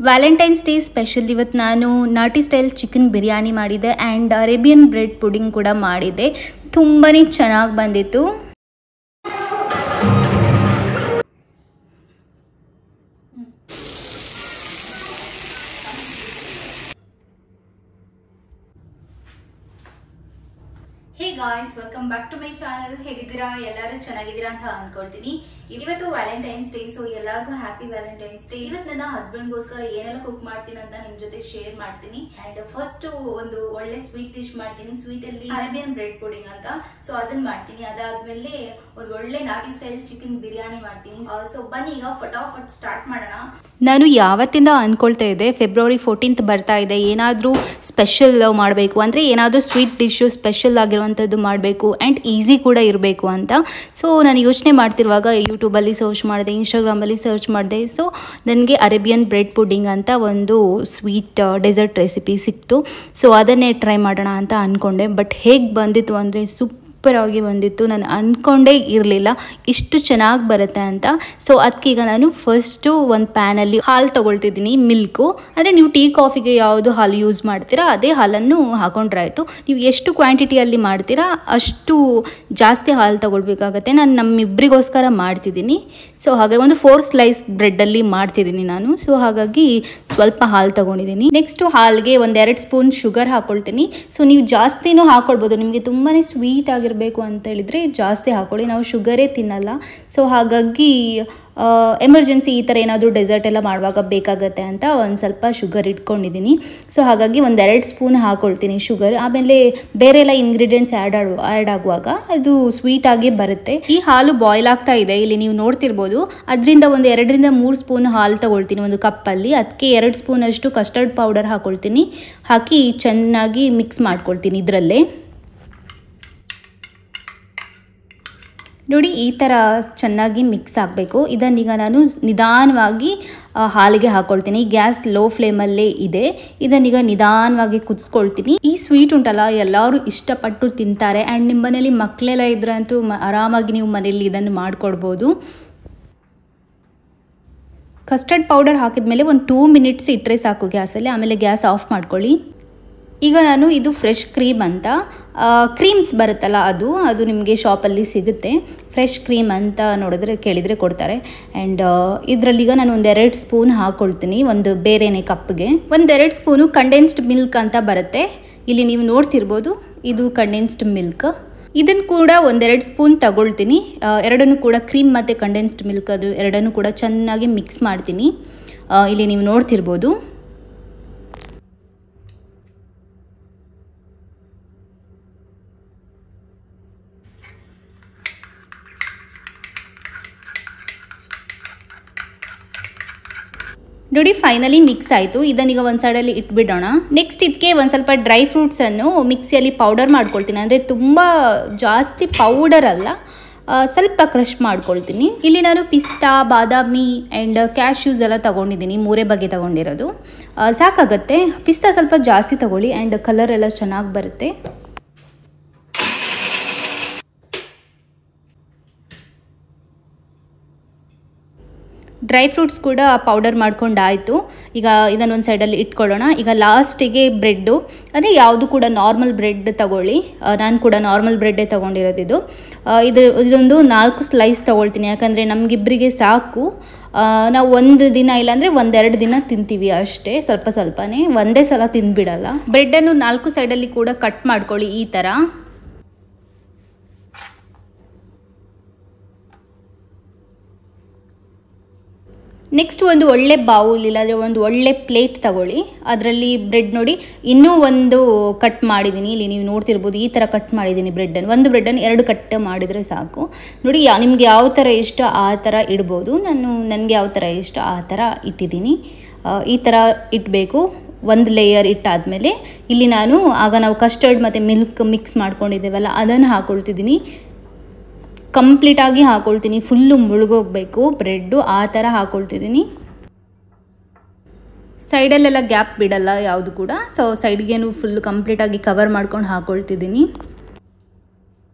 Valentine's day special ಇವತ್ತು ನಾನು ನಾಟಿ ಸ್ಟೈಲ್ ಚಿಕನ್ ಬಿರಿಯಾನಿ ಮಾಡಿದ್ದೆ ಆ್ಯಂಡ್ ಅರೇಬಿಯನ್ ಬ್ರೆಡ್ ಪುಡಿಂಗ್ ಕೂಡ ಮಾಡಿದ್ದೆ. ತುಂಬಾ ಚೆನ್ನಾಗಿ ಬಂದಿತ್ತು. Hey guys, welcome back to my channel. ಹೇಗಿದ್ದೀರಾ? ಎಲ್ಲರೂ ಚೆನ್ನಾಗಿದ್ದೀರಾ ಅಂತ ಅನ್ಕೊಳ್ತೀನಿ. ಇವತ್ತು ವ್ಯಾಲೆಂಟೈನ್ಸ್ ಡೇ, ಸೊ ಎಲ್ಲರಿಗೂ ಹ್ಯಾಪಿ ವ್ಯಾಲೆಂಟೈನ್ಸ್ ಡೇ. ಇವತ್ತು ನನ್ನ ಹಸ್ಬೆಂಡ್ಗೋಸ್ಕರ ಏನೆಲ್ಲ ಕುಕ್ ಮಾಡ್ತೀನಿ ಅಂತ ನಿಮ್ ಜೊತೆ ಶೇರ್ ಮಾಡ್ತೀನಿ. ಅಂಡ್ ಫಸ್ಟ್ ಒಂದು ಒಳ್ಳೆ ಸ್ವೀಟ್ ಡಿಶ್ ಮಾಡ್ತೀನಿ. ಸ್ವೀಟ್ ಅಲ್ಲಿ ಅರೇಬಿಯನ್ ಬ್ರೆಡ್ ಪುಡಿಂಗ್ ಅಂತ, ಸೊ ಅದನ್ನ ಮಾಡ್ತೀನಿ. ಅದಾದ್ಮೇಲೆ ಒಂದು ಒಳ್ಳೆ ನಾಟಿ ಸ್ಟೈಲ್ ಚಿಕನ್ ಬಿರಿಯಾನಿ ಮಾಡ್ತೀನಿ. ಸೊ ಬನ್ನಿ ಈಗ ಫಟಾಫಟ್ ಸ್ಟಾರ್ಟ್ ಮಾಡೋಣ. ನಾನು ಯಾವತ್ತಿಂದ ಅನ್ಕೊಳ್ತಾ ಇದ್ದೆ, ಫೆಬ್ರವರಿ 14th ಬರ್ತಾ ಇದೆ, ಏನಾದರೂ ಸ್ಪೆಷಲ್ ಮಾಡಬೇಕು ಅಂದರೆ ಏನಾದರೂ ಸ್ವೀಟ್ ಡಿಶ್ಶು ಸ್ಪೆಷಲ್ ಆಗಿರುವಂಥದ್ದು ಮಾಡಬೇಕು ಆ್ಯಂಡ್ ಈಸಿ ಕೂಡ ಇರಬೇಕು ಅಂತ. ಸೊ ನಾನು ಯೋಚನೆ ಮಾಡ್ತಿರುವಾಗ ಯೂಟ್ಯೂಬಲ್ಲಿ ಸರ್ಚ್ ಮಾಡಿದೆ, ಇನ್ಸ್ಟಾಗ್ರಾಮಲ್ಲಿ ಸರ್ಚ್ ಮಾಡಿದೆ. ಸೊ ನನಗೆ ಅರೇಬಿಯನ್ ಬ್ರೆಡ್ ಪುಡಿಂಗ್ ಅಂತ ಒಂದು ಸ್ವೀಟ್ ಡೆಸರ್ಟ್ ರೆಸಿಪಿ ಸಿಕ್ತು. ಸೊ ಅದನ್ನೇ ಟ್ರೈ ಮಾಡೋಣ ಅಂತ ಅಂದ್ಕೊಂಡೆ. ಬಟ್ ಹೇಗೆ ಬಂದಿತ್ತು ಅಂದರೆ ಸೂಪರಾಗಿ ಬಂದಿತ್ತು. ನಾನು ಅಂದ್ಕೊಂಡೇ ಇರಲಿಲ್ಲ ಇಷ್ಟು ಚೆನ್ನಾಗಿ ಬರುತ್ತೆ ಅಂತ. ಸೊ ಅದಕ್ಕೀಗ ನಾನು ಫಸ್ಟು ಒಂದು ಪ್ಯಾನಲ್ಲಿ ಹಾಲು ತೊಗೊಳ್ತಿದ್ದೀನಿ, ಮಿಲ್ಕು. ಅಂದರೆ ನೀವು ಟೀ ಕಾಫಿಗೆ ಯಾವುದು ಹಾಲು ಯೂಸ್ ಮಾಡ್ತೀರಾ ಅದೇ ಹಾಲನ್ನು ಹಾಕೊಂಡ್ರೆ ಆಯಿತು. ನೀವು ಎಷ್ಟು ಕ್ವಾಂಟಿಟಿಯಲ್ಲಿ ಮಾಡ್ತೀರಾ ಅಷ್ಟು ಜಾಸ್ತಿ ಹಾಲು ತೊಗೊಳ್ಬೇಕಾಗತ್ತೆ. ನಾನು ನಮ್ಮಿಬ್ಬರಿಗೋಸ್ಕರ ಮಾಡ್ತಿದ್ದೀನಿ. ಸೊ ಹಾಗೆ ಒಂದು 4 ಸ್ಲೈಸ್ ಬ್ರೆಡ್ಡಲ್ಲಿ ಮಾಡ್ತಿದ್ದೀನಿ ನಾನು. ಸೊ ಹಾಗಾಗಿ ಸ್ವಲ್ಪ ಹಾಲು ತೊಗೊಂಡಿದ್ದೀನಿ. ನೆಕ್ಸ್ಟು ಹಾಲಿಗೆ 1-2 ಸ್ಪೂನ್ ಶುಗರ್ ಹಾಕ್ಕೊಳ್ತೀನಿ. ಸೊ ನೀವು ಜಾಸ್ತಿನೂ ಹಾಕ್ಕೊಳ್ಬೋದು, ನಿಮಗೆ ತುಂಬಾ ಸ್ವೀಟ್ ಆಗಿರಬೇಕು ಅಂತ ಹೇಳಿದರೆ ಜಾಸ್ತಿ ಹಾಕ್ಕೊಳ್ಳಿ. ನಾವು ಶುಗರೇ ತಿನ್ನಲ್ಲ. ಸೊ ಹಾಗಾಗಿ ಎಮರ್ಜೆನ್ಸಿ ಈ ಥರ ಏನಾದರೂ ಡೆಸರ್ಟ್ ಎಲ್ಲ ಮಾಡುವಾಗ ಬೇಕಾಗತ್ತೆ ಅಂತ ಒಂದು ಸ್ವಲ್ಪ ಶುಗರ್ ಇಟ್ಕೊಂಡಿದ್ದೀನಿ. ಸೊ ಹಾಗಾಗಿ 1-2 ಸ್ಪೂನ್ ಹಾಕ್ಕೊಳ್ತೀನಿ ಶುಗರ್. ಆಮೇಲೆ ಬೇರೆ ಎಲ್ಲ ಇಂಗ್ರೀಡಿಯೆಂಟ್ಸ್ ಆ್ಯಡ್ ಆಗುವಾಗ ಅದು ಸ್ವೀಟಾಗಿ ಬರುತ್ತೆ. ಈ ಹಾಲು ಬಾಯ್ಲ್ ಆಗ್ತಾ ಇದೆ, ಇಲ್ಲಿ ನೀವು ನೋಡ್ತಿರ್ಬೋದು. ಅದರಿಂದ ಒಂದು 2-3 ಸ್ಪೂನ್ ಹಾಲು ತೊಗೊಳ್ತೀನಿ ಒಂದು ಕಪ್ಪಲ್ಲಿ. ಅದಕ್ಕೆ 2 ಸ್ಪೂನ್ ಅಷ್ಟು ಕಸ್ಟರ್ಡ್ ಪೌಡರ್ ಹಾಕ್ಕೊಳ್ತೀನಿ. ಹಾಕಿ ಚೆನ್ನಾಗಿ ಮಿಕ್ಸ್ ಮಾಡ್ಕೊಳ್ತೀನಿ ಇದರಲ್ಲೇ. ನೋಡಿ, ಈ ಥರ ಚೆನ್ನಾಗಿ ಮಿಕ್ಸ್ ಆಗಬೇಕು. ಇದನ್ನೀಗ ನಾನು ನಿಧಾನವಾಗಿ ಹಾಲಿಗೆ ಹಾಕ್ಕೊಳ್ತೀನಿ. ಗ್ಯಾಸ್ ಲೋ ಫ್ಲೇಮಲ್ಲೇ ಇದೆ. ಇದನ್ನೀಗ ನಿಧಾನವಾಗಿ ಕುದಿಸ್ಕೊಳ್ತೀನಿ. ಈ ಸ್ವೀಟ್ ಉಂಟಲ್ಲ ಎಲ್ಲರೂ ಇಷ್ಟಪಟ್ಟು ತಿಂತಾರೆ. ಆ್ಯಂಡ್ ನಿಮ್ಮ ಮನೇಲಿ ಮಕ್ಕಳೆಲ್ಲ ಇದ್ರೆ ಅಂತೂ ಆರಾಮಾಗಿ ನೀವು ಮನೇಲಿ ಇದನ್ನು ಮಾಡಿಕೊಡ್ಬೋದು. ಕಸ್ಟರ್ಡ್ ಪೌಡರ್ ಹಾಕಿದ್ಮೇಲೆ ಒಂದು 2 ಮಿನಿಟ್ಸ್ ಇಟ್ಟರೆ ಸಾಕು ಗ್ಯಾಸಲ್ಲಿ. ಆಮೇಲೆ ಗ್ಯಾಸ್ ಆಫ್ ಮಾಡ್ಕೊಳ್ಳಿ. ಈಗ ನಾನು ಇದು ಫ್ರೆಶ್ ಕ್ರೀಮ್ ಅಂತ ಕ್ರೀಮ್ಸ್ ಬರುತ್ತಲ್ಲ ಅದು ನಿಮಗೆ ಶಾಪಲ್ಲಿ ಸಿಗುತ್ತೆ. ಫ್ರೆಶ್ ಕ್ರೀಮ್ ಅಂತ ನೋಡಿದ್ರೆ ಕೇಳಿದರೆ ಕೊಡ್ತಾರೆ. ಆ್ಯಂಡ್ ಇದರಲ್ಲೀಗ ನಾನು 1-2 ಸ್ಪೂನ್ ಹಾಕ್ಕೊಳ್ತೀನಿ ಒಂದು ಬೇರೆನೇ ಕಪ್ಗೆ. 1-2 ಸ್ಪೂನು ಕಂಡೆನ್ಸ್ಡ್ ಮಿಲ್ಕ್ ಅಂತ ಬರುತ್ತೆ. ಇಲ್ಲಿ ನೀವು ನೋಡ್ತಿರ್ಬೋದು, ಇದು ಕಂಡೆನ್ಸ್ಡ್ ಮಿಲ್ಕ್. ಇದನ್ನು ಕೂಡ 1-2 ಸ್ಪೂನ್ ತಗೊಳ್ತೀನಿ. ಎರಡನ್ನೂ ಕೂಡ ಕ್ರೀಮ್ ಮತ್ತು ಕಂಡೆನ್ಸ್ಡ್ ಮಿಲ್ಕ್ ಅದು ಎರಡನ್ನೂ ಕೂಡ ಚೆನ್ನಾಗಿ ಮಿಕ್ಸ್ ಮಾಡ್ತೀನಿ. ಇಲ್ಲಿ ನೀವು ನೋಡ್ತಿರ್ಬೋದು. ನೋಡಿ, ಫೈನಲಿ ಮಿಕ್ಸ್ ಆಯಿತು. ಇದನ್ನೀಗ ಒಂದು ಸೈಡಲ್ಲಿ ಇಟ್ಬಿಡೋಣ. ನೆಕ್ಸ್ಟ್ ಇದಕ್ಕೆ ಒಂದು ಸ್ವಲ್ಪ ಡ್ರೈ ಫ್ರೂಟ್ಸನ್ನು ಮಿಕ್ಸಿಯಲ್ಲಿ ಪೌಡರ್ ಮಾಡ್ಕೊಳ್ತೀನಿ. ಅಂದರೆ ತುಂಬ ಜಾಸ್ತಿ ಪೌಡರ್ ಅಲ್ಲ, ಸ್ವಲ್ಪ ಕ್ರಷ್ ಮಾಡ್ಕೊಳ್ತೀನಿ. ಇಲ್ಲಿ ನಾನು ಪಿಸ್ತಾ, ಬಾದಾಮಿ ಆ್ಯಂಡ್ ಕ್ಯಾಶ್ಯೂಸ್ ಎಲ್ಲ ತೊಗೊಂಡಿದ್ದೀನಿ. 3 ಬಗೆ ತೊಗೊಂಡಿರೋದು ಸಾಕಾಗತ್ತೆ. ಪಿಸ್ತಾ ಸ್ವಲ್ಪ ಜಾಸ್ತಿ ತೊಗೊಳ್ಳಿ ಆ್ಯಂಡ್ ಕಲರ್ ಎಲ್ಲ ಚೆನ್ನಾಗಿ ಬರುತ್ತೆ. ಡ್ರೈ ಫ್ರೂಟ್ಸ್ ಕೂಡ ಪೌಡರ್ ಮಾಡ್ಕೊಂಡಾಯಿತು. ಈಗ ಇದನ್ನೊಂದು ಸೈಡಲ್ಲಿ ಇಟ್ಕೊಳ್ಳೋಣ. ಈಗ ಲಾಸ್ಟಿಗೆ ಬ್ರೆಡ್ಡು, ಅಂದರೆ ಯಾವುದು ಕೂಡ ನಾರ್ಮಲ್ ಬ್ರೆಡ್ ತಗೊಳ್ಳಿ. ನಾನು ಕೂಡ ನಾರ್ಮಲ್ ಬ್ರೆಡ್ಡೇ ತೊಗೊಂಡಿರೋದು. ಇದೊಂದು 4 ಸ್ಲೈಸ್ ತೊಗೊಳ್ತೀನಿ, ಯಾಕಂದರೆ ನಮಗಿಬ್ಬರಿಗೆ ಸಾಕು. ನಾವು ಒಂದು ದಿನ ಇಲ್ಲಾಂದರೆ 1-2 ದಿನ ತಿಂತೀವಿ ಅಷ್ಟೇ, ಸ್ವಲ್ಪ ಸ್ವಲ್ಪನೇ, ಒಂದೇ ಸಲ ತಿಂದ್ಬಿಡಲ್ಲ. ಬ್ರೆಡ್ಡನ್ನು 4 ಸೈಡಲ್ಲಿ ಕೂಡ ಕಟ್ ಮಾಡ್ಕೊಳ್ಳಿ ಈ ಥರ. ನೆಕ್ಸ್ಟ್ ಒಂದು ಒಳ್ಳೆ ಬೌಲ್ ಇಲ್ಲಾಂದರೆ ಒಂದು ಒಳ್ಳೆ ಪ್ಲೇಟ್ ತಗೊಳ್ಳಿ. ಅದರಲ್ಲಿ ಬ್ರೆಡ್ ನೋಡಿ ಇನ್ನೂ ಒಂದು ಕಟ್ ಮಾಡಿದ್ದೀನಿ. ಇಲ್ಲಿ ನೀವು ನೋಡ್ತಿರ್ಬೋದು, ಈ ಥರ ಕಟ್ ಮಾಡಿದ್ದೀನಿ ಬ್ರೆಡ್ಡನ್ನು. ಒಂದು ಬ್ರೆಡ್ಡನ್ನು 2 ಕಟ್ ಮಾಡಿದರೆ ಸಾಕು. ನೋಡಿ, ನಿಮ್ಗೆ ಯಾವ ಥರ ಇಷ್ಟ ಆ ಥರ ಇಡ್ಬೋದು. ನನಗೆ ಯಾವ ಥರ ಇಷ್ಟ ಆ ಥರ ಇಟ್ಟಿದ್ದೀನಿ. ಈ ಥರ ಇಡಬೇಕು. ಒಂದು ಲೇಯರ್ ಇಟ್ಟಾದಮೇಲೆ ಇಲ್ಲಿ ನಾನು ನಾವು ಕಸ್ಟರ್ಡ್ ಮತ್ತು ಮಿಲ್ಕ್ ಮಿಕ್ಸ್ ಮಾಡ್ಕೊಂಡಿದ್ದೇವಲ್ಲ ಅದನ್ನು ಹಾಕ್ಕೊಳ್ತಿದ್ದೀನಿ. ಕಂಪ್ಲೀಟಾಗಿ ಹಾಕ್ಕೊಳ್ತೀನಿ, ಫುಲ್ಲು ಮುಳುಗೋಗಬೇಕು ಬ್ರೆಡ್ಡು, ಆ ಥರ ಹಾಕ್ಕೊಳ್ತಿದ್ದೀನಿ. ಸೈಡಲ್ಲೆಲ್ಲ ಗ್ಯಾಪ್ ಬಿಡಲ್ಲ ಯಾವುದು ಕೂಡ. ಸೊ ಸೈಡ್ಗೇನು ಫುಲ್ಲು ಕಂಪ್ಲೀಟಾಗಿ ಕವರ್ ಮಾಡ್ಕೊಂಡು ಹಾಕ್ಕೊಳ್ತಿದ್ದೀನಿ.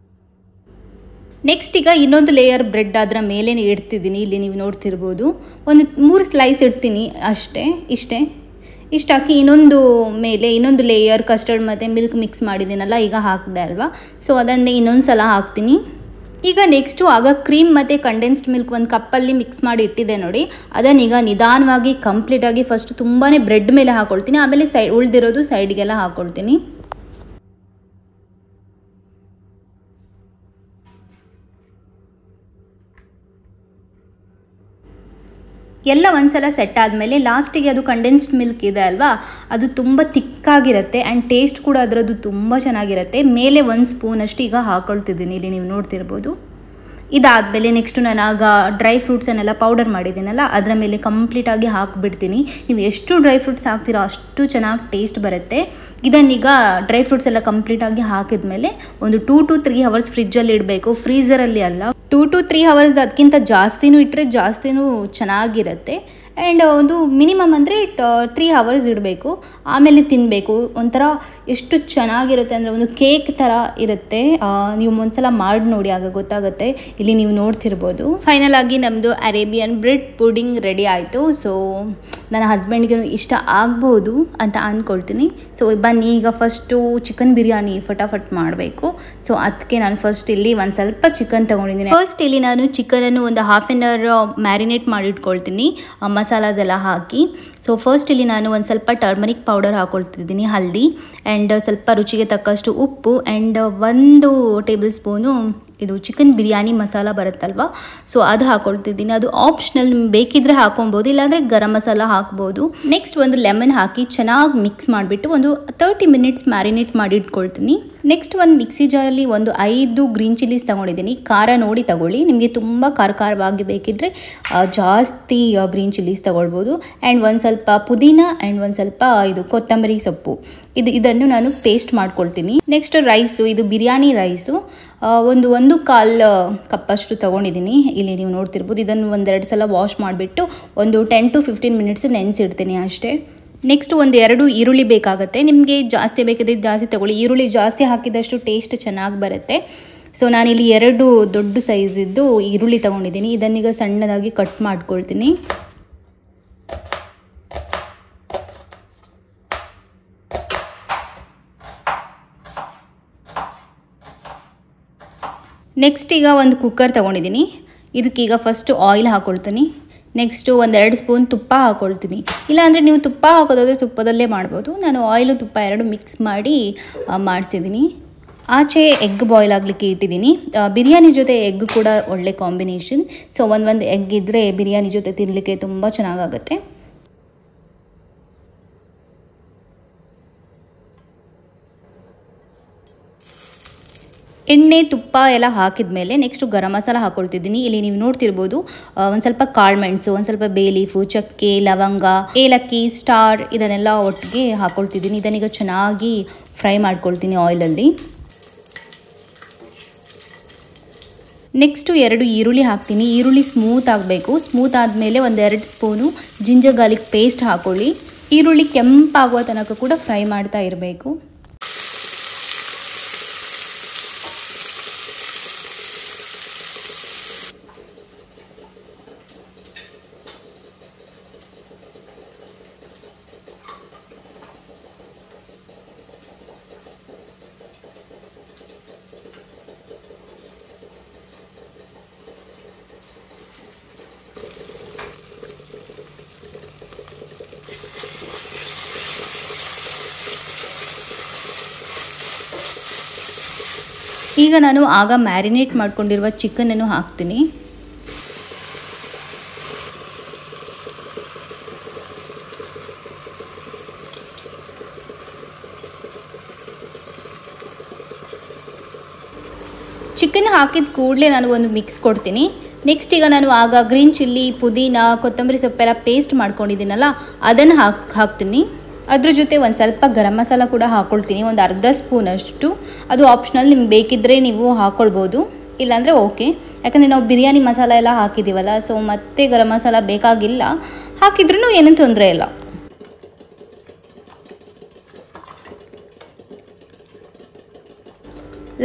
ನೆಕ್ಸ್ಟ್ ಈಗ ಇನ್ನೊಂದು ಲೇಯರ್ ಬ್ರೆಡ್ ಅದರ ಮೇಲೆ ಇಡ್ತಿದ್ದೀನಿ. ಇಲ್ಲಿ ನೀವು ನೋಡ್ತಿರ್ಬೋದು, ಒಂದು 3 ಸ್ಲೈಸ್ ಇಡ್ತೀನಿ ಅಷ್ಟೇ. ಇಷ್ಟು ಹಾಕಿ ಇನ್ನೊಂದು ಮೇಲೆ ಇನ್ನೊಂದು ಲೇಯರ್ ಕಸ್ಟರ್ಡ್ ಮತ್ತು ಮಿಲ್ಕ್ ಮಿಕ್ಸ್ ಮಾಡಿದ್ದೀನಲ್ಲ, ಈಗ ಹಾಕಿದೆ ಅಲ್ವಾ, ಸೊ ಅದನ್ನೇ ಇನ್ನೊಂದು ಸಲ ಹಾಕ್ತೀನಿ. ಈಗ ನೆಕ್ಸ್ಟು ಆಗ ಕ್ರೀಮ್ ಮತ್ತು ಕಂಡೆನ್ಸ್ಡ್ ಮಿಲ್ಕ್ ಒಂದು ಕಪ್ಪಲ್ಲಿ ಮಿಕ್ಸ್ ಮಾಡಿ ಇಟ್ಟಿದ್ದೆ ನೋಡಿ, ಅದನ್ನೀಗ ನಿಧಾನವಾಗಿ ಕಂಪ್ಲೀಟಾಗಿ ಫಸ್ಟ್ ತುಂಬಾ ಬ್ರೆಡ್ ಮೇಲೆ ಹಾಕ್ಕೊಳ್ತೀನಿ, ಆಮೇಲೆ ಉಳಿದಿರೋದು ಸೈಡ್ಗೆಲ್ಲ ಹಾಕ್ಕೊಳ್ತೀನಿ. ಎಲ್ಲ ಒಂದ್ಸಲ ಸೆಟ್ ಆದಮೇಲೆ ಲಾಸ್ಟಿಗೆ ಅದು ಕಂಡೆನ್ಸ್ಡ್ ಮಿಲ್ಕ್ ಇದೆ ಅಲ್ವಾ, ಅದು ತುಂಬ ತಿಕ್ಕಾಗಿರುತ್ತೆ ಆ್ಯಂಡ್ ಟೇಸ್ಟ್ ಕೂಡ ಅದರದ್ದು ತುಂಬ ಚೆನ್ನಾಗಿರುತ್ತೆ. ಮೇಲೆ 1 ಸ್ಪೂನಷ್ಟು ಈಗ ಹಾಕ್ಕೊಳ್ತಿದ್ದೀನಿ, ಇಲ್ಲಿ ನೀವು ನೋಡ್ತಿರ್ಬೋದು. ಇದಾದಮೇಲೆ ನೆಕ್ಸ್ಟು ನಾನು ಆಗ ಡ್ರೈ ಫ್ರೂಟ್ಸನ್ನೆಲ್ಲ ಪೌಡರ್ ಮಾಡಿದ್ದೀನಲ್ಲ, ಅದರ ಮೇಲೆ ಕಂಪ್ಲೀಟಾಗಿ ಹಾಕಿಬಿಡ್ತೀನಿ. ನೀವು ಎಷ್ಟು ಡ್ರೈ ಫ್ರೂಟ್ಸ್ ಹಾಕ್ತೀರೋ ಅಷ್ಟು ಚೆನ್ನಾಗಿ ಟೇಸ್ಟ್ ಬರುತ್ತೆ. ಇದನ್ನೀಗ ಡ್ರೈ ಫ್ರೂಟ್ಸ್ ಎಲ್ಲ ಕಂಪ್ಲೀಟಾಗಿ ಹಾಕಿದ ಮೇಲೆ ಒಂದು 2 to 3 ಅವರ್ಸ್ ಫ್ರಿಜ್ಜಲ್ಲಿ ಇಡಬೇಕು, ಫ್ರೀಝರಲ್ಲಿ ಅಲ್ಲ. 2 to 3 ಅವರ್ಸ್ ಅದಕ್ಕಿಂತ ಜಾಸ್ತಿನೂ ಇಟ್ಟರೆ ಜಾಸ್ತಿನೂ ಚೆನ್ನಾಗಿರುತ್ತೆ. ಆ್ಯಂಡ್ ಒಂದು ಮಿನಿಮಮ್ ಅಂದರೆ 3 ಅವರ್ಸ್ ಇಡಬೇಕು, ಆಮೇಲೆ ತಿನ್ನಬೇಕು. ಒಂಥರ ಎಷ್ಟು ಚೆನ್ನಾಗಿರುತ್ತೆ ಅಂದರೆ ಒಂದು ಕೇಕ್ ಥರ ಇರುತ್ತೆ. ನೀವು ಒಂದ್ಸಲ ಮಾಡಿ ನೋಡಿ, ಆಗ ಗೊತ್ತಾಗುತ್ತೆ. ಇಲ್ಲಿ ನೀವು ನೋಡ್ತಿರ್ಬೋದು. ಫೈನಲ್ ಆಗಿ ನಮ್ಮದು ಅರೇಬಿಯನ್ ಬ್ರೆಡ್ ಪುಡಿಂಗ್ ರೆಡಿ ಆಯಿತು. ಸೊ ನನ್ನ ಹಸ್ಬೆಂಡ್ಗೂ ಇಷ್ಟ ಆಗ್ಬೋದು ಅಂತ ಅಂದ್ಕೊಳ್ತೀನಿ. ಸೊ ಬನ್ನಿ ಈಗ ಫಸ್ಟು ಚಿಕನ್ ಬಿರಿಯಾನಿ ಫಟಾಫಟ್ ಮಾಡಬೇಕು. ಸೊ ಅದಕ್ಕೆ ನಾನು ಫಸ್ಟ್ ಇಲ್ಲಿ ಒಂದು ಸ್ವಲ್ಪ ಚಿಕನ್ ತೊಗೊಂಡಿದ್ದೀನಿ. ಫಸ್ಟ್ ಇಲ್ಲಿ ನಾನು ಚಿಕನನ್ನು ಒಂದು 1/2 hour ಮ್ಯಾರಿನೇಟ್ ಮಾಡಿಟ್ಕೊಳ್ತೀನಿ ಮಸಾಲಾಸ್ ಎಲ್ಲ ಹಾಕಿ. ಸೊ ಫಸ್ಟ್ ಇಲ್ಲಿ ನಾನು ಒಂದು ಸ್ವಲ್ಪ ಟರ್ಮರಿಕ್ ಪೌಡರ್ ಹಾಕ್ಕೊಳ್ತಿದ್ದೀನಿ, ಹಲ್ದಿ, ಆ್ಯಂಡ್ ಸ್ವಲ್ಪ ರುಚಿಗೆ ತಕ್ಕಷ್ಟು ಉಪ್ಪು, ಆ್ಯಂಡ್ 1 ಟೇಬಲ್ ಸ್ಪೂನು ಇದು ಚಿಕನ್ ಬಿರಿಯಾನಿ ಮಸಾಲ ಬರುತ್ತಲ್ವ, ಸೊ ಅದು ಹಾಕ್ಕೊಳ್ತಿದ್ದೀನಿ. ಅದು ಆಪ್ಷನಲ್, ಬೇಕಿದ್ರೆ ಹಾಕೊಬೋದು, ಇಲ್ಲಾಂದರೆ ಗರಂ ಮಸಾಲ ಹಾಕ್ಬೋದು. ನೆಕ್ಸ್ಟ್ ಒಂದು ಲೆಮನ್ ಹಾಕಿ ಚೆನ್ನಾಗಿ ಮಿಕ್ಸ್ ಮಾಡಿಬಿಟ್ಟು ಒಂದು 30 minutes ಮ್ಯಾರಿನೇಟ್ ಮಾಡಿ ಇಟ್ಕೊಳ್ತೀನಿ. ನೆಕ್ಸ್ಟ್ ಒಂದು ಮಿಕ್ಸಿ ಜಾರಲ್ಲಿ ಒಂದು 5 ಗ್ರೀನ್ ಚಿಲ್ಲೀಸ್ ತೊಗೊಂಡಿದ್ದೀನಿ. ಖಾರ ನೋಡಿ ತಗೊಳ್ಳಿ, ನಿಮಗೆ ತುಂಬ ಖಾರವಾಗಿ ಬೇಕಿದ್ದರೆ ಜಾಸ್ತಿ ಗ್ರೀನ್ ಚಿಲ್ಲೀಸ್ ತೊಗೊಳ್ಬೋದು. ಆ್ಯಂಡ್ ಒಂದು ಸ್ವಲ್ಪ ಪುದೀನ ಆ್ಯಂಡ್ ಒಂದು ಸ್ವಲ್ಪ ಇದು ಕೊತ್ತಂಬರಿ ಸೊಪ್ಪು, ಇದನ್ನು ನಾನು ಪೇಸ್ಟ್ ಮಾಡ್ಕೊಳ್ತೀನಿ. ನೆಕ್ಸ್ಟ್ ರೈಸು, ಇದು ಬಿರಿಯಾನಿ ರೈಸು ಒಂದು 1/4 ಕಪ್ಪಷ್ಟು ತೊಗೊಂಡಿದ್ದೀನಿ. ಇಲ್ಲಿ ನೀವು ನೋಡ್ತಿರ್ಬೋದು. ಇದನ್ನು 1-2 ಸಲ ವಾಶ್ ಮಾಡಿಬಿಟ್ಟು ಒಂದು 10 to 15 minutes ನೆನೆಸಿಡ್ತೀನಿ ಅಷ್ಟೇ. ನೆಕ್ಸ್ಟ್ ಒಂದು 2 ಈರುಳ್ಳಿ ಬೇಕಾಗುತ್ತೆ. ನಿಮಗೆ ಜಾಸ್ತಿ ಬೇಕಿದ್ರೆ ಜಾಸ್ತಿ ತೊಗೊಳ್ಳಿ, ಈರುಳ್ಳಿ ಜಾಸ್ತಿ ಹಾಕಿದಷ್ಟು ಟೇಸ್ಟ್ ಚೆನ್ನಾಗಿ ಬರುತ್ತೆ. ಸೊ ನಾನಿಲ್ಲಿ 2 ದೊಡ್ಡ ಸೈಜಿದ್ದು ಈರುಳ್ಳಿ ತೊಗೊಂಡಿದ್ದೀನಿ. ಇದನ್ನೀಗ ಸಣ್ಣದಾಗಿ ಕಟ್ ಮಾಡ್ಕೊಳ್ತೀನಿ. ನೆಕ್ಸ್ಟ್ ಈಗ ಒಂದು ಕುಕ್ಕರ್ ತೊಗೊಂಡಿದ್ದೀನಿ. ಇದಕ್ಕೀಗ ಫಸ್ಟು ಆಯಿಲ್ ಹಾಕ್ಕೊಳ್ತೀನಿ. ನೆಕ್ಸ್ಟು 1-2 ಸ್ಪೂನ್ ತುಪ್ಪ ಹಾಕ್ಕೊಳ್ತೀನಿ. ಇಲ್ಲಾಂದರೆ ನೀವು ತುಪ್ಪ ಹಾಕೋದಾದರೆ ತುಪ್ಪದಲ್ಲೇ ಮಾಡ್ಬೋದು. ನಾನು ಆಯಿಲು ತುಪ್ಪ 2 ಮಿಕ್ಸ್ ಮಾಡಿ ಮಾಡಿಸಿದ್ದೀನಿ. ಆಚೆ ಎಗ್ ಬಾಯ್ಲ್ ಆಗಲಿಕ್ಕೆ ಇಟ್ಟಿದ್ದೀನಿ. ಬಿರಿಯಾನಿ ಜೊತೆ ಎಗ್ ಕೂಡ ಒಳ್ಳೆ ಕಾಂಬಿನೇಷನ್. ಸೊ ಒಂದು ಎಗ್ ಇದ್ದರೆ ಬಿರಿಯಾನಿ ಜೊತೆ ತಿನ್ನಲಿಕ್ಕೆ ತುಂಬ ಚೆನ್ನಾಗಾಗುತ್ತೆ. ಎಣ್ಣೆ ತುಪ್ಪ ಎಲ್ಲ ಹಾಕಿದ ಮೇಲೆ ನೆಕ್ಸ್ಟು ಗರಂ ಮಸಾಲ ಹಾಕ್ಕೊಳ್ತಿದ್ದೀನಿ. ಇಲ್ಲಿ ನೀವು ನೋಡ್ತಿರ್ಬೋದು, ಒಂದು ಸ್ವಲ್ಪ ಕಾಳುಮೆಣಸು, ಒಂದು ಸ್ವಲ್ಪ ಬೇ ಲೀಫು, ಚಕ್ಕೆ, ಲವಂಗ, ಏಲಕ್ಕಿ, ಸ್ಟಾರ್ ಇದನ್ನೆಲ್ಲ ಒಟ್ಟಿಗೆ ಹಾಕ್ಕೊಳ್ತಿದ್ದೀನಿ. ಇದನ್ನೀಗ ಚೆನ್ನಾಗಿ ಫ್ರೈ ಮಾಡ್ಕೊಳ್ತೀನಿ ಆಯಿಲಲ್ಲಿ. ನೆಕ್ಸ್ಟು 2 ಈರುಳ್ಳಿ ಹಾಕ್ತೀನಿ. ಈರುಳ್ಳಿ ಸ್ಮೂತ್ ಆಗಬೇಕು. ಸ್ಮೂತ್ ಆದಮೇಲೆ 1-2 ಸ್ಪೂನು ಜಿಂಜರ್ ಗಾರ್ಲಿಕ್ ಪೇಸ್ಟ್ ಹಾಕ್ಕೊಳ್ಳಿ. ಈರುಳ್ಳಿ ಕೆಂಪಾಗುವ ತನಕ ಕೂಡ ಫ್ರೈ ಮಾಡ್ತಾ ಇರಬೇಕು. ಈಗ ನಾನು ಆಗ ಮ್ಯಾರಿನೇಟ್ ಮಾಡ್ಕೊಂಡಿರುವ ಚಿಕನನ್ನು ಹಾಕ್ತೀನಿ. ಚಿಕನ್ ಹಾಕಿದ ಕೂಡಲೇ ನಾನು ಒಂದು ಮಿಕ್ಸ್ ಕೊಡ್ತೀನಿ. ನೆಕ್ಸ್ಟ್ ಈಗ ನಾನು ಆಗ ಗ್ರೀನ್ ಚಿಲ್ಲಿ, ಪುದೀನ, ಕೊತ್ತಂಬರಿ ಸೊಪ್ಪೆಲ್ಲ ಪೇಸ್ಟ್ ಮಾಡ್ಕೊಂಡಿದ್ದೀನಲ್ಲ, ಅದನ್ನು ಹಾಕ್ತೀನಿ. ಅದ್ರ ಜೊತೆ ಒಂದು ಸ್ವಲ್ಪ ಗರಂ ಮಸಾಲ ಕೂಡ ಹಾಕ್ಕೊಳ್ತೀನಿ, ಒಂದು 1/2 ಸ್ಪೂನಷ್ಟು. ಅದು ಆಪ್ಷನಲ್, ನಿಮ್ಗೆ ಬೇಕಿದ್ದರೆ ನೀವು ಹಾಕ್ಕೊಳ್ಬೋದು, ಇಲ್ಲಾಂದರೆ ಓಕೆ. ಯಾಕಂದರೆ ನಾವು ಬಿರಿಯಾನಿ ಮಸಾಲ ಎಲ್ಲ ಹಾಕಿದ್ದೀವಲ್ಲ, ಸೊ ಮತ್ತೆ ಗರಂ ಮಸಾಲ ಬೇಕಾಗಿಲ್ಲ, ಹಾಕಿದ್ರೂ ಏನೂ ತೊಂದರೆ ಇಲ್ಲ.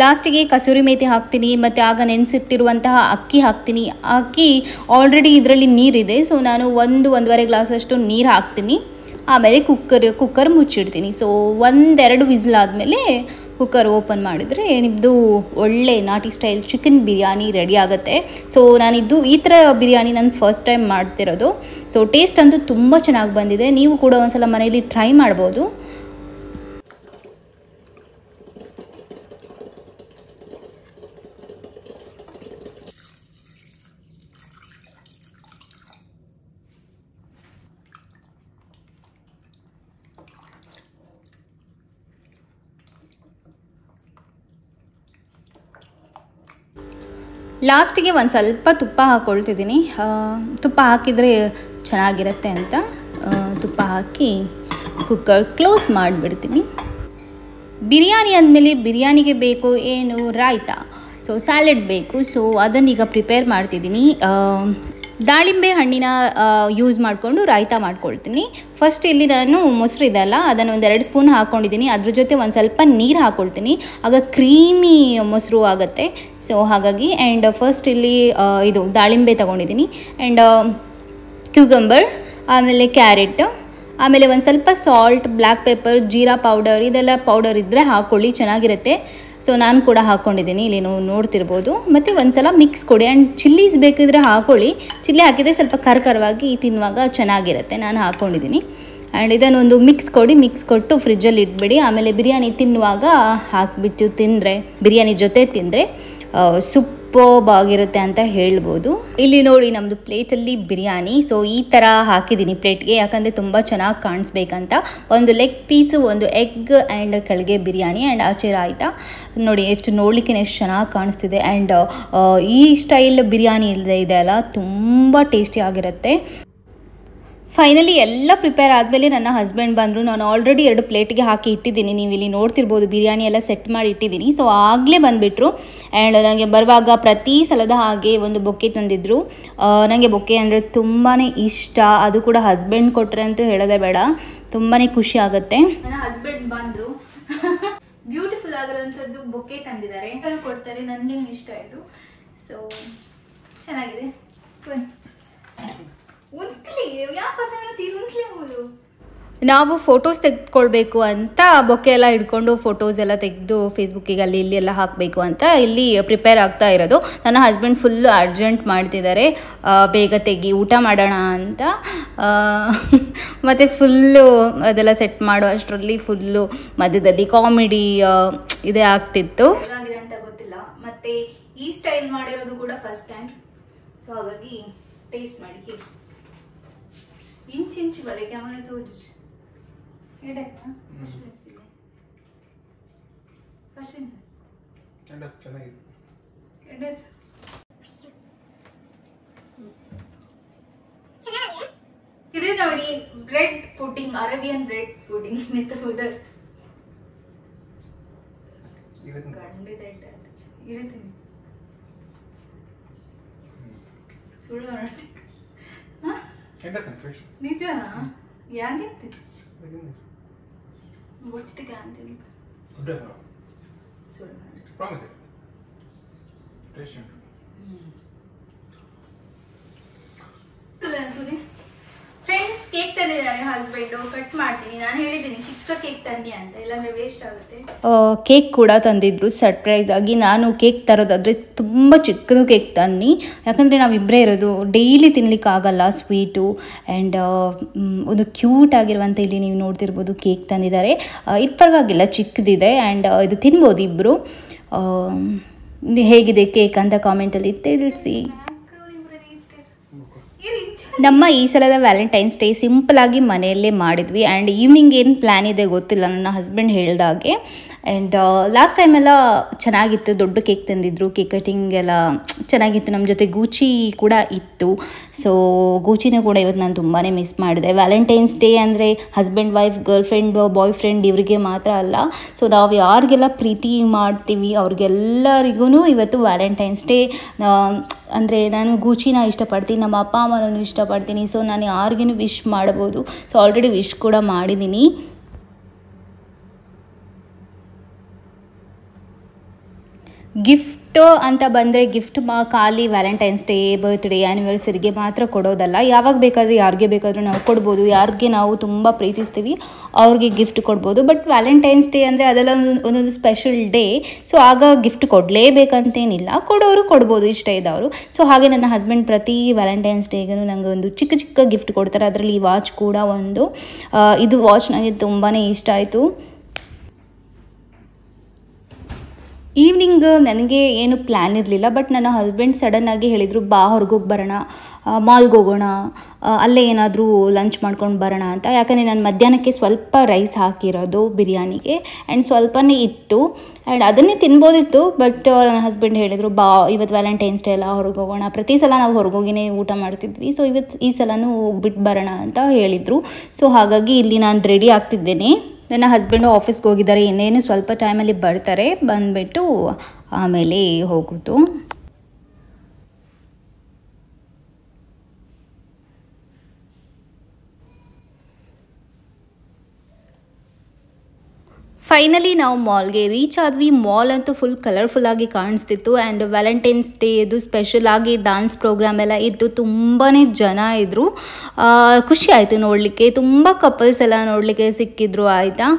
ಲಾಸ್ಟಿಗೆ ಕಸೂರಿ ಮೇಥಿ ಹಾಕ್ತೀನಿ, ಮತ್ತು ಆಗ ನೆನೆಸಿಟ್ಟಿರುವಂತಹ ಅಕ್ಕಿ ಹಾಕ್ತೀನಿ. ಅಕ್ಕಿ ಆಲ್ರೆಡಿ ಇದರಲ್ಲಿ ನೀರಿದೆ, ಸೊ ನಾನು 1-1.5 ಗ್ಲಾಸಷ್ಟು ನೀರು ಹಾಕ್ತೀನಿ. ಆಮೇಲೆ ಕುಕ್ಕರ್ ಮುಚ್ಚಿಡ್ತೀನಿ. ಸೊ 1-2 ವಿಸಿಲ್ ಆದಮೇಲೆ ಕುಕ್ಕರ್ ಓಪನ್ ಮಾಡಿದರೆ ನಿಮ್ಮದು ಒಳ್ಳೆ ನಾಟಿ ಸ್ಟೈಲ್ ಚಿಕನ್ ಬಿರಿಯಾನಿ ರೆಡಿ ಆಗುತ್ತೆ. ಸೊ ನಾನಿದ್ದು ಈ ಥರ ಬಿರಿಯಾನಿ ನಾನು ಫಸ್ಟ್ ಟೈಮ್ ಮಾಡ್ತಿರೋದು. ಸೊ ಟೇಸ್ಟ್ ಅಂತೂ ತುಂಬ ಚೆನ್ನಾಗಿ ಬಂದಿದೆ. ನೀವು ಕೂಡ ಒಂದ್ಸಲ ಮನೆಯಲ್ಲಿ ಟ್ರೈ ಮಾಡ್ಬೋದು. ಲಾಸ್ಟಿಗೆ ಒಂದು ಸ್ವಲ್ಪ ತುಪ್ಪ ಹಾಕ್ಕೊಳ್ತಿದ್ದೀನಿ. ತುಪ್ಪ ಹಾಕಿದರೆ ಚೆನ್ನಾಗಿರುತ್ತೆ ಅಂತ ತುಪ್ಪ ಹಾಕಿ ಕುಕ್ಕರ್ ಕ್ಲೋಸ್ ಮಾಡಿಬಿಡ್ತೀನಿ. ಬಿರಿಯಾನಿ ಅಂದಮೇಲೆ ಬಿರಿಯಾನಿಗೆ ಬೇಕು ಏನು ರಾಯ್ತ, ಸೊ ಸ್ಯಾಲೆಡ್ ಬೇಕು. ಸೊ ಅದನ್ನೀಗ ಪ್ರಿಪೇರ್ ಮಾಡ್ತಿದ್ದೀನಿ. ದಾಳಿಂಬೆ ಹಣ್ಣಿನ ಯೂಸ್ ಮಾಡಿಕೊಂಡು ರಾಯ್ತ ಮಾಡ್ಕೊಳ್ತೀನಿ. ಫಸ್ಟ್ ಇಲ್ಲಿ ನಾನು ಮೊಸರು ಇದೆಲ್ಲ ಅದನ್ನು 1-2 ಸ್ಪೂನ್ ಹಾಕ್ಕೊಂಡಿದ್ದೀನಿ. ಅದ್ರ ಜೊತೆ ಒಂದು ಸ್ವಲ್ಪ ನೀರು ಹಾಕ್ಕೊಳ್ತೀನಿ, ಆಗ ಕ್ರೀಮಿ ಮೊಸರು ಆಗುತ್ತೆ. ಸೊ ಹಾಗಾಗಿ ಆ್ಯಂಡ್ ಫಸ್ಟ್ ಇಲ್ಲಿ ಇದು ದಾಳಿಂಬೆ ತೊಗೊಂಡಿದ್ದೀನಿ, ಆ್ಯಂಡ್ ಕ್ಯೂಗಂಬರ್, ಆಮೇಲೆ ಕ್ಯಾರೆಟ್, ಆಮೇಲೆ ಒಂದು ಸ್ವಲ್ಪ salt, black pepper, jeera powder, ಇದೆಲ್ಲ ಪೌಡರ್ ಇದ್ದರೆ ಹಾಕ್ಕೊಳ್ಳಿ, ಚೆನ್ನಾಗಿರುತ್ತೆ. ಸೊ ನಾನು ಕೂಡ ಹಾಕ್ಕೊಂಡಿದ್ದೀನಿ, ಇಲ್ಲಿ ನೀವು ನೋಡ್ತಿರ್ಬೋದು. ಮತ್ತು ಒಂದು ಸಲ ಮಿಕ್ಸ್ ಕೊಡಿ. ಆ್ಯಂಡ್ ಚಿಲ್ಲೀಸ್ ಬೇಕಿದ್ರೆ ಹಾಕ್ಕೊಳ್ಳಿ, ಚಿಲ್ಲಿ ಹಾಕಿದರೆ ಸ್ವಲ್ಪ ಕರ್ಕರವಾಗಿ ತಿನ್ನುವಾಗ ಚೆನ್ನಾಗಿರುತ್ತೆ. ನಾನು ಹಾಕ್ಕೊಂಡಿದ್ದೀನಿ. ಆ್ಯಂಡ್ ಇದನ್ನೊಂದು ಮಿಕ್ಸ್ ಕೊಡಿ, ಮಿಕ್ಸ್ ಕೊಟ್ಟು ಫ್ರಿಜ್ಜಲ್ಲಿ ಇಟ್ಬಿಡಿ. ಆಮೇಲೆ ಬಿರಿಯಾನಿ ತಿನ್ನುವಾಗ ಹಾಕಿಬಿಟ್ಟು ತಿಂದರೆ, ಬಿರಿಯಾನಿ ಜೊತೆ ತಿಂದರೆ ಸೂಪರ್ಬ್ ಆಗಿರುತ್ತೆ ಅಂತ ಹೇಳ್ಬೋದು. ಇಲ್ಲಿ ನೋಡಿ ನಮ್ಮದು ಪ್ಲೇಟಲ್ಲಿ ಬಿರಿಯಾನಿ. ಸೊ ಈ ಥರ ಹಾಕಿದ್ದೀನಿ ಪ್ಲೇಟ್ಗೆ, ಯಾಕಂದರೆ ತುಂಬ ಚೆನ್ನಾಗಿ ಕಾಣಿಸ್ಬೇಕಂತ. ಒಂದು ಲೆಗ್ ಪೀಸು, ಒಂದು ಎಗ್, ಆ್ಯಂಡ್ ಕೆಳಗೆ ಬಿರಿಯಾನಿ, ಆ್ಯಂಡ್ ಆಚೆ ರಾಯ್ತ. ನೋಡಿ ಎಷ್ಟು ನೋಡಲಿಕ್ಕೆ ಎಷ್ಟು ಚೆನ್ನಾಗಿ ಕಾಣಿಸ್ತಿದೆ. ಆ್ಯಂಡ್ ಈ ಸ್ಟೈಲ್ ಬಿರಿಯಾನಿ ಇದೆ ಅಲ್ಲ, ತುಂಬ ಟೇಸ್ಟಿ ಆಗಿರುತ್ತೆ. ಫೈನಲಿ ಎಲ್ಲ ಪ್ರಿಪೇರ್ ಆದಮೇಲೆ ನನ್ನ ಹಸ್ಬೆಂಡ್ ಬಂದರು. ನಾನು ಆಲ್ರೆಡಿ 2 ಪ್ಲೇಟಿಗೆ ಹಾಕಿ ಇಟ್ಟಿದ್ದೀನಿ, ನೀವು ಇಲ್ಲಿ ನೋಡ್ತಿರ್ಬೋದು. ಬಿರಿಯಾನಿ ಎಲ್ಲ ಸೆಟ್ ಮಾಡಿ ಇಟ್ಟಿದ್ದೀನಿ. ಸೊ ಆಗಲೇ ಬಂದುಬಿಟ್ರು. ಆ್ಯಂಡ್ ನನಗೆ ಬರುವಾಗ ಪ್ರತಿ ಸಲದ ಹಾಗೆ ಒಂದು ಬೊಕ್ಕೆ ತಂದಿದ್ದರು. ನನಗೆ ಬೊಕ್ಕೆ ಅಂದರೆ ತುಂಬಾ ಇಷ್ಟ, ಅದು ಕೂಡ ಹಸ್ಬೆಂಡ್ ಕೊಟ್ಟರೆ ಅಂತೂ ಹೇಳೋದೇ ಬೇಡ, ತುಂಬಾ ಖುಷಿ ಆಗುತ್ತೆ. ನನ್ನ ಹಸ್ಬೆಂಡ್ ಬಂದರು, ಬ್ಯೂಟಿಫುಲ್ ಆಗಿರೋಂಥದ್ದು ಬೊಕ್ಕೆ ತಂದಿದ್ದಾರೆ, ಕೊಡ್ತಾರೆ, ನನಗೆ ಇಷ್ಟ ಆಯಿತು. ಸೊ ಚೆನ್ನಾಗಿದೆ. ನಾವು ಫೋಟೋಸ್ ತೆಗೆದುಕೊಳ್ಬೇಕು ಅಂತ ಬೊಕ್ಕೆ ಎಲ್ಲ ಹಿಡ್ಕೊಂಡು ಫೋಟೋಸ್ ಎಲ್ಲ ತೆಗೆದು ಫೇಸ್ಬುಕ್ಕಿಗೆ ಅಲ್ಲಿ ಇಲ್ಲಿ ಎಲ್ಲ ಹಾಕಬೇಕು ಅಂತ ಇಲ್ಲಿ ಪ್ರಿಪೇರ್ ಆಗ್ತಾ ಇರೋದು. ನನ್ನ ಹಸ್ಬೆಂಡ್ ಫುಲ್ಲು ಅರ್ಜೆಂಟ್ ಮಾಡ್ತಿದ್ದಾರೆ, ಬೇಗ ತೆಗಿ, ಊಟ ಮಾಡೋಣ ಅಂತ. ಮತ್ತು ಫುಲ್ಲು ಅದೆಲ್ಲ ಸೆಟ್ ಮಾಡೋ ಅಷ್ಟರಲ್ಲಿ ಫುಲ್ಲು ಮಧ್ಯದಲ್ಲಿ ಕಾಮಿಡಿ ಇದೇ ಆಗ್ತಿತ್ತು. ಅಂತ ಗೊತ್ತಿಲ್ಲ, ಮತ್ತು ಈ ಸ್ಟೈಲ್ ಮಾಡಿರೋದು ಕೂಡ ಫಸ್ಟ್ ಟೈಮ್. ಸೊ ಹಾಗಾಗಿ ಟೇಸ್ಟ್ ಮಾಡಿ. ಇಂಚು ಬಲೆ ಕ್ಯಾಮರಾ ತೋರಿಸಿ ಇದು ನೋಡಿ bread pudding, Arabian bread pudding ಉದರ್ ಖಂಡಿತ ಇರುತ್ತೆ. ಸುಳ್ಳು ನಿಜ ಯಾಂತಿತ್ತು ಗೊತ್ತಿಗೆ ಅಂತೀನಿ ಫ್ರೆಂಡ್ಸ್. ಕೇಕ್ ತಂದಿದ್ದಾರೆ ಹಸ್ಬೆಂಡ್, ಕಟ್ ಮಾಡ್ತೀನಿ. ನಾನು ಹೇಳಿದ್ದೀನಿ ಚಿಕ್ಕ ಕೇಕ್ ತನ್ನಿ ಅಂತ, ಇಲ್ಲಾಂದ್ರೆ ವೇಸ್ಟ್ ಆಗುತ್ತೆ. ಕೇಕ್ ಕೂಡ ತಂದಿದ್ರು ಸರ್ಪ್ರೈಸ್ ಆಗಿ. ನಾನು ಕೇಕ್ ತರೋದಾದರೆ ತುಂಬ ಚಿಕ್ಕದು ಕೇಕ್ ತನ್ನಿ, ಯಾಕಂದರೆ ನಾವಿಬ್ಬರೇ ಇರೋದು, ಡೈಲಿ ತಿನ್ಲಿಕ್ಕಾಗಲ್ಲ ಸ್ವೀಟು. ಆ್ಯಂಡ್ ಒಂದು ಕ್ಯೂಟ್ ಆಗಿರುವಂಥ ಇಲ್ಲಿ ನೀವು ನೋಡ್ತಿರ್ಬೋದು ಕೇಕ್ ತಂದಿದ್ದಾರೆ. ಇದು ಪರವಾಗಿಲ್ಲ, ಚಿಕ್ಕದಿದೆ. ಆ್ಯಂಡ್ ಇದು ತಿನ್ಬೋದು ಇಬ್ಬರು. ಹೇಗಿದೆ ಕೇಕ್ ಅಂತ ಕಾಮೆಂಟಲ್ಲಿ ತಿಳಿಸಿ. ನಮ್ಮ ಈ ಸಲದ ವ್ಯಾಲೆಂಟೈನ್ಸ್ ಡೇ ಸಿಂಪಲಾಗಿ ಮನೆಯಲ್ಲೇ ಮಾಡಿದ್ವಿ. ಆ್ಯಂಡ್ ಈವ್ನಿಂಗ್ ಏನು ಪ್ಲ್ಯಾನ್ ಇದೆ ಗೊತ್ತಿಲ್ಲ, ನನ್ನ ಹಸ್ಬೆಂಡ್ ಹೇಳಿದಾಗೆ. ಆ್ಯಂಡ್ ಲಾಸ್ಟ್ ಟೈಮೆಲ್ಲ ಚೆನ್ನಾಗಿತ್ತು, ದೊಡ್ಡ ಕೇಕ್ ತಂದಿದ್ರು, ಕೇಕ್ ಕಟಿಂಗ್ ಎಲ್ಲ ಚೆನ್ನಾಗಿತ್ತು. ನಮ್ಮ ಜೊತೆ ಗೂಚಿ ಕೂಡ ಇತ್ತು. ಸೊ ಗೂಚಿನೂ ಕೂಡ ಇವತ್ತು ನಾನು ತುಂಬಾ ಮಿಸ್ ಮಾಡಿದೆ. ವ್ಯಾಲೆಂಟೈನ್ಸ್ ಡೇ ಅಂದರೆ husband wife, girl friend, boy friend ಇವರಿಗೆ ಮಾತ್ರ ಅಲ್ಲ. ಸೊ ನಾವು ಯಾರಿಗೆಲ್ಲ ಪ್ರೀತಿ ಮಾಡ್ತೀವಿ ಅವ್ರಿಗೆಲ್ಲರಿಗೂ ಇವತ್ತು ವ್ಯಾಲೆಂಟೈನ್ಸ್ ಡೇ. ಅಂದರೆ ನಾನು ಗೂಚಿನ ಇಷ್ಟಪಡ್ತೀನಿ, ನಮ್ಮ ಅಪ್ಪ ಅಮ್ಮನೂ ಇಷ್ಟಪಡ್ತೀನಿ. ಸೊ ನಾನು ಯಾರಿಗೂ ವಿಶ್ ಮಾಡ್ಬೋದು. ಸೊ ಆಲ್ರೆಡಿ ವಿಶ್ ಕೂಡ ಮಾಡಿದ್ದೀನಿ. ಗಿಫ್ಟ್ ಅಂತ ಬಂದರೆ ಗಿಫ್ಟ್ ಖಾಲಿ ವ್ಯಾಲೆಂಟೈನ್ಸ್ ಡೇ, ಬರ್ತ್ಡೇ, ಆ್ಯನಿವರ್ಸರಿಗೆ ಮಾತ್ರ ಕೊಡೋದಲ್ಲ. ಯಾವಾಗ ಬೇಕಾದರೆ ಯಾರಿಗೆ ಬೇಕಾದರೂ ನಾವು ಕೊಡ್ಬೋದು. ಯಾರಿಗೆ ನಾವು ತುಂಬ ಪ್ರೀತಿಸ್ತೀವಿ ಅವ್ರಿಗೆ ಗಿಫ್ಟ್ ಕೊಡ್ಬೋದು. ಬಟ್ ವ್ಯಾಲೆಂಟೈನ್ಸ್ ಡೇ ಅಂದರೆ ಅದೆಲ್ಲ ಒಂದೊಂದು ಸ್ಪೆಷಲ್ ಡೇ. ಸೊ ಆಗ ಗಿಫ್ಟ್ ಕೊಡಲೇಬೇಕಂತೇನಿಲ್ಲ, ಕೊಡೋರು ಕೊಡ್ಬೋದು ಇಷ್ಟ ಇದ್ದವರು. ಸೊ ಹಾಗೆ ನನ್ನ ಹಸ್ಬೆಂಡ್ ಪ್ರತಿ ವ್ಯಾಲೆಂಟೈನ್ಸ್ ಡೇಗೂ ನನಗೆ ಒಂದು ಚಿಕ್ಕ ಚಿಕ್ಕ ಗಿಫ್ಟ್ ಕೊಡ್ತಾರೆ. ಅದರಲ್ಲಿ ಈ ವಾಚ್ ಕೂಡ ಒಂದು. ಇದು ವಾಚ್ ನನಗೆ ತುಂಬಾ ಇಷ್ಟ ಆಯಿತು. ಈವ್ನಿಂಗ್ ನನಗೆ ಏನು ಪ್ಲ್ಯಾನ್ ಇರಲಿಲ್ಲ, ಬಟ್ ನನ್ನ ಹಸ್ಬೆಂಡ್ ಸಡನ್ನಾಗಿ ಹೇಳಿದರು, ಬಾ ಹೊರಗೋಗಿ ಬರೋಣ, ಮಾಲ್ಗೆ ಹೋಗೋಣ, ಅಲ್ಲೇ ಏನಾದರೂ ಲಂಚ್ ಮಾಡ್ಕೊಂಡು ಬರೋಣ ಅಂತ. ಯಾಕಂದರೆ ನಾನು ಮಧ್ಯಾಹ್ನಕ್ಕೆ ಸ್ವಲ್ಪ ರೈಸ್ ಹಾಕಿರೋದು ಬಿರಿಯಾನಿಗೆ ಆ್ಯಂಡ್ ಸ್ವಲ್ಪನೇ ಇತ್ತು ಆ್ಯಂಡ್ ಅದನ್ನೇ ತಿನ್ಬೋದಿತ್ತು. ಬಟ್ ನನ್ನ ಹಸ್ಬೆಂಡ್ ಹೇಳಿದರು, ಬಾ ಇವತ್ತು ವ್ಯಾಲೆಂಟೈನ್ಸ್ ಡೇ ಎಲ್ಲ ಹೊರಗೆ ಹೋಗೋಣ. ಪ್ರತಿ ಸಲ ನಾವು ಹೊರಗೋಗಿನೇ ಊಟ ಮಾಡ್ತಿದ್ವಿ, ಸೊ ಈ ಸಲನೂ ಹೋಗ್ಬಿಟ್ಟು ಬರೋಣ ಅಂತ ಹೇಳಿದರು. ಸೊ ಹಾಗಾಗಿ ಇಲ್ಲಿ ನಾನು ರೆಡಿ ಆಗ್ತಿದ್ದೇನೆ. ನನ್ನ ಹಸ್ಬೆಂಡು ಆಫೀಸ್ಗೆ ಹೋಗಿದ್ದಾರೆ, ಇನ್ನೇನು ಸ್ವಲ್ಪ ಟೈಮಲ್ಲಿ ಬರ್ತಾರೆ. ಬಂದುಬಿಟ್ಟು ಆಮೇಲೆ ಹೋಗೋದು. ಫೈನಲಿ ನಾವು ಮಾಲ್ಗೆ ರೀಚ್ ಆದ್ವಿ. ಮಾಲ್ ಅಂತೂ ಫುಲ್ ಕಲರ್ಫುಲ್ಲಾಗಿ ಕಾಣಿಸ್ತಿತ್ತು ಆ್ಯಂಡ್ ವ್ಯಾಲೆಂಟೈನ್ಸ್ ಡೇ ಇದು ಸ್ಪೆಷಲಾಗಿ ಡಾನ್ಸ್ ಪ್ರೋಗ್ರಾಮ್ ಎಲ್ಲ ಇತ್ತು. ತುಂಬಾ ಜನ ಇದ್ದರು. ಖುಷಿ ಆಯಿತು ನೋಡಲಿಕ್ಕೆ. ತುಂಬ ಕಪಲ್ಸ್ ಎಲ್ಲ ನೋಡಲಿಕ್ಕೆ ಸಿಕ್ಕಿದ್ರು ಆಯಿತಾ.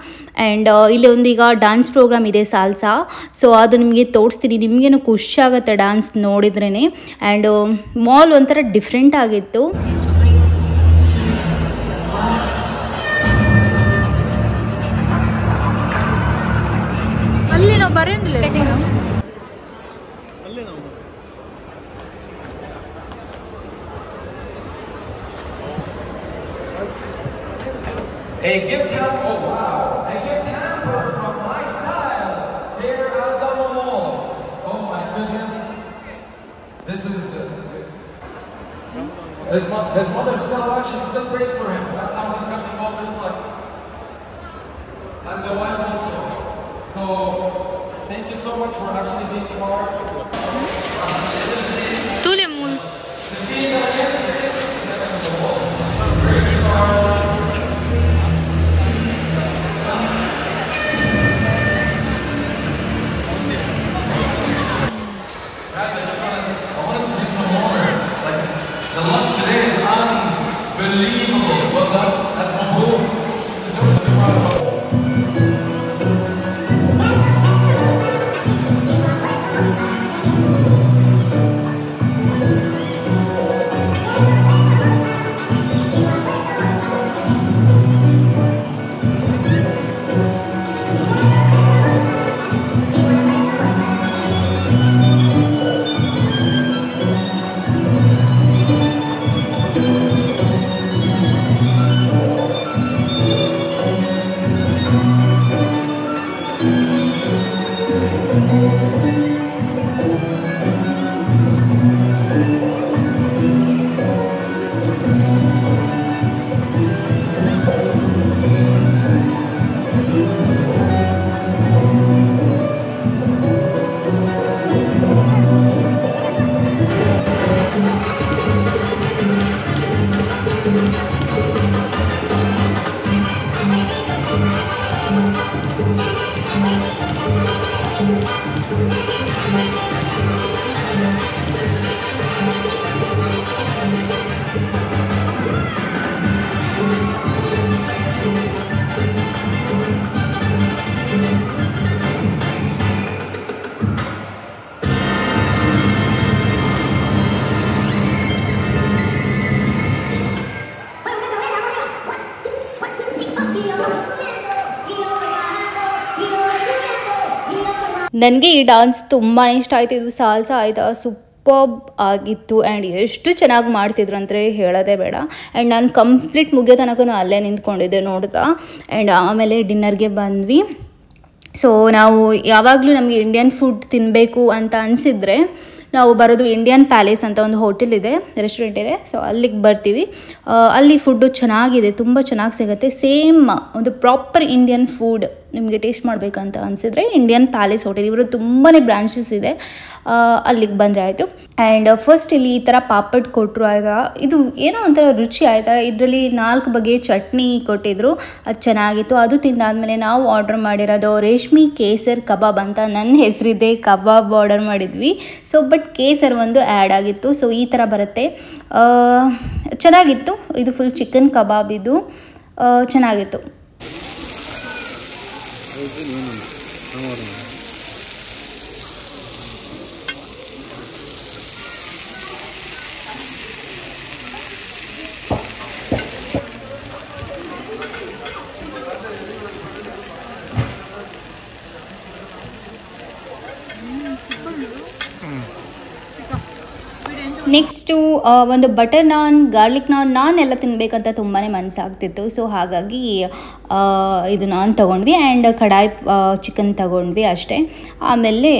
ಆ್ಯಂಡ್ ಇಲ್ಲಿ ಒಂದೀಗ ಡಾನ್ಸ್ ಪ್ರೋಗ್ರಾಮ್ ಇದೆ, ಸಾಲ್ಸಾ. ಸೊ ಅದು ನಿಮಗೆ ತೋರಿಸ್ತೀನಿ, ನಿಮಗೇನು ಖುಷಿ ಆಗುತ್ತೆ ಡ್ಯಾನ್ಸ್ ನೋಡಿದ್ರೇ. ಆ್ಯಂಡ್ ಮಾಲ್ ಒಂಥರ ಡಿಫ್ರೆಂಟ್ ಆಗಿತ್ತು. ಅಲ್ಲಿ ನಾವು ಬರೋದಿಲ್ಲ. A gift hamper, oh wow, a gift hamper from My Style here at Double Mall. Oh my goodness, this is his mother still alive. She still prays for him. That's how he's getting all this luck, and the wife also. So thank you so much for actually being part. Tous les moules. The luck today is unbelievable. Well done. That's my boom. Just the jokes that we're proud of. ನನಗೆ ಈ dance ತುಂಬಾ ಇಷ್ಟ ಆಯಿತು. ಇದು salsa ಆಯಿತಾ, superb ಆಗಿತ್ತು and ಎಷ್ಟು ಚೆನ್ನಾಗಿ ಮಾಡ್ತಿದ್ರು ಅಂದರೆ ಹೇಳೋದೇ ಬೇಡ. ಆ್ಯಂಡ್ ನಾನು ಕಂಪ್ಲೀಟ್ ಮುಗಿಯೋ ತನಕ ಅಲ್ಲೇ ನಿಂತ್ಕೊಂಡಿದ್ದೆ ನೋಡ್ತಾ. ಆ್ಯಂಡ್ ಆಮೇಲೆ ಡಿನ್ನರ್ಗೆ ಬಂದ್ವಿ. ಸೊ ನಾವು ಯಾವಾಗಲೂ ನಮಗೆ ಇಂಡಿಯನ್ ಫುಡ್ ತಿನ್ನಬೇಕು ಅಂತ ಅನಿಸಿದರೆ ನಾವು ಬರೋದು ಇಂಡಿಯನ್ ಪ್ಯಾಲೇಸ್ ಅಂತ ಒಂದು ಹೋಟೆಲ್ ಇದೆ, ರೆಸ್ಟೋರೆಂಟ್ ಇದೆ. ಸೊ ಅಲ್ಲಿಗೆ ಬರ್ತೀವಿ. ಅಲ್ಲಿ ಫುಡ್ಡು ಚೆನ್ನಾಗಿದೆ, ತುಂಬ ಚೆನ್ನಾಗಿ ಸಿಗುತ್ತೆ. ಸೇಮ್ ಒಂದು ಪ್ರಾಪರ್ ಇಂಡಿಯನ್ ಫುಡ್ ನಿಮಗೆ ಟೇಸ್ಟ್ ಮಾಡಬೇಕಂತ ಅನಿಸಿದ್ರೆ ಇಂಡಿಯನ್ ಪ್ಯಾಲೇಸ್ ಹೋಟೆಲ್, ಇವರು ತುಂಬಾ ಬ್ರಾಂಚಸ್ ಇದೆ, ಅಲ್ಲಿಗೆ ಬಂದರೆ ಆಯಿತು. ಆ್ಯಂಡ್ ಫಸ್ಟ್ ಇಲ್ಲಿ ಈ ಥರ ಪಾಪಡ್ ಕೊಟ್ಟರು ಆಯಿತಾ, ಇದು ಏನೋ ಒಂಥರ ರುಚಿ ಆಯಿತಾ. ಇದರಲ್ಲಿ 4 ಬಗೆಯ ಚಟ್ನಿ ಕೊಟ್ಟಿದ್ರು, ಅದು ಚೆನ್ನಾಗಿತ್ತು. ಅದು ತಿಂದಾದಮೇಲೆ ನಾವು ಆರ್ಡರ್ ಮಾಡಿರೋದು ರೇಷ್ಮಿ ಕೇಸರ್ ಕಬಾಬ್ ಅಂತ, ನನ್ನ ಹೆಸರಿದೆ ಕಬಾಬ್ ಆರ್ಡರ್ ಮಾಡಿದ್ವಿ. ಸೊ ಬಟ್ ಕೇಸರ್ ಒಂದು ಆ್ಯಡ್ ಆಗಿತ್ತು. ಸೊ ಈ ಥರ ಬರುತ್ತೆ, ಚೆನ್ನಾಗಿತ್ತು. ಇದು ಫುಲ್ ಚಿಕನ್ ಕಬಾಬ್, ಇದು ಚೆನ್ನಾಗಿತ್ತು. ನೆಕ್ಸ್ಟು ಒಂದು ಬಟರ್ ನಾನ್, ಗಾರ್ಲಿಕ್ ನಾನ್ ಎಲ್ಲ ತಿನ್ನಬೇಕಂತ ತುಂಬಾ ಮನಸ್ಸಾಗ್ತಿತ್ತು. ಸೊ ಹಾಗಾಗಿ ಇದು ನಾನ್ ತೊಗೊಂಡ್ವಿ ಆ್ಯಂಡ್ ಕಡಾಯಿ ಚಿಕನ್ ತೊಗೊಂಡ್ವಿ ಅಷ್ಟೇ. ಆಮೇಲೆ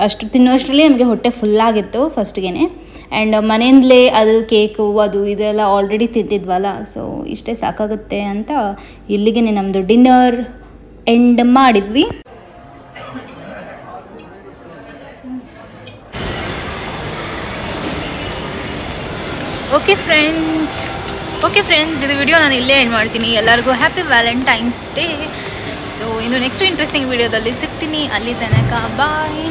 ಅಷ್ಟು ತಿನ್ನುವಷ್ಟರಲ್ಲಿ ನಮಗೆ ಹೊಟ್ಟೆ ಫುಲ್ಲಾಗಿತ್ತು ಫಸ್ಟ್ಗೆ. ಆ್ಯಂಡ್ ಮನೆಯಿಂದಲೇ ಅದು ಕೇಕು ಅದು ಇದೆಲ್ಲ ಆಲ್ರೆಡಿ ತಿಂತಿದ್ವಲ್ಲ, ಸೊ ಇಷ್ಟೇ ಸಾಕಾಗುತ್ತೆ ಅಂತ ಇಲ್ಲಿಗೆ ನಮ್ಮದು ಡಿನ್ನರ್ ಎಂಡ್ ಮಾಡಿದ್ವಿ. ಓಕೆ ಫ್ರೆಂಡ್ಸ್, ಇದು ವಿಡಿಯೋ ನಾನು ಇಲ್ಲೇ ಎಂಡ್ ಮಾಡ್ತೀನಿ. ಎಲ್ಲರಿಗೂ ಹ್ಯಾಪಿ ವ್ಯಾಲೆಂಟೈನ್ಸ್ ಡೇ. ಸೊ ಇನ್ನು ನೆಕ್ಸ್ಟ್ ಇಂಟ್ರೆಸ್ಟಿಂಗ್ ವಿಡಿಯೋದಲ್ಲಿ ಸಿಗ್ತೀನಿ. ಅಲ್ಲಿ ತನಕ ಬಾಯ್.